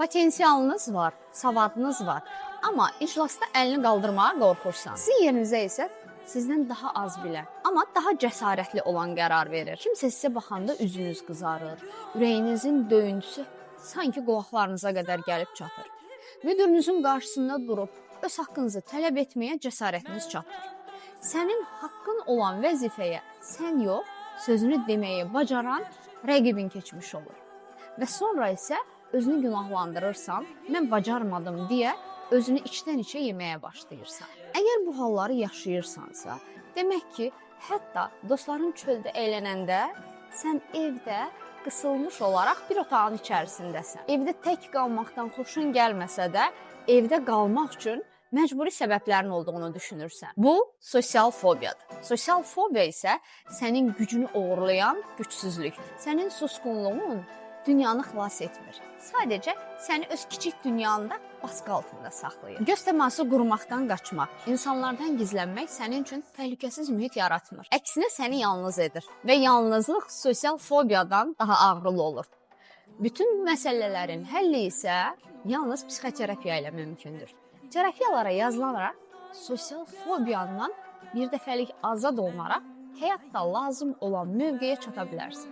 Potensialınız var, savadınız var, amma iclasda əlini qaldırmağa qorxursan. Sizin yerinizə isə sizdən daha az bilən, amma daha cəsarətli olan qərar verir. Kimsə sizə baxanda üzünüz qızarır, ürəyinizin döyüntüsü sanki qulaqlarınıza qədər gəlib çatır. Müdürünüzün qarşısında durub öz haqqınızı tələb etməyə cəsarətiniz çatır. Sənin haqqın olan vəzifəyə sən yox, sözünü deməyi bacaran rəqibin keçmiş olur. Və sonra isə özünü günahlandırırsan, mən bacarmadım deyə özünü içdən-içə yeməyə başlayırsan. Əgər bu halları yaşayırsansa, demək ki, hətta dostların çöldə əylənəndə sən evdə qısılmış olaraq bir otağın içərisindəsən. Evdə tək qalmaqdan xoşun gəlməsə də, evdə qalmaq üçün məcburi səbəblərin olduğunu düşünürsən. Bu, sosial fobiyadır. Sosial fobiya isə sənin gücünü oğurlayan gücsüzlük. Sənin susqunluğun dünyanı xilas etmir. Sadəcə səni öz kiçik dünyanda baskı altında saxlayır. Göz təması qurmaqdan qaçmaq, insanlardan gizlənmək sənin üçün təhlükəsiz mühit yaratmır. Əksinə səni yalnız edir və yalnızlıq sosial fobiyadan daha ağrılı olur. Bütün məsələlərin həlli isə yalnız psixoterapiya ilə mümkündür. Terapiyalara yazılaraq sosial fobiyandan bir dəfəlik azad olunaraq həyatda lazım olan mövqeyə çata bilərsən.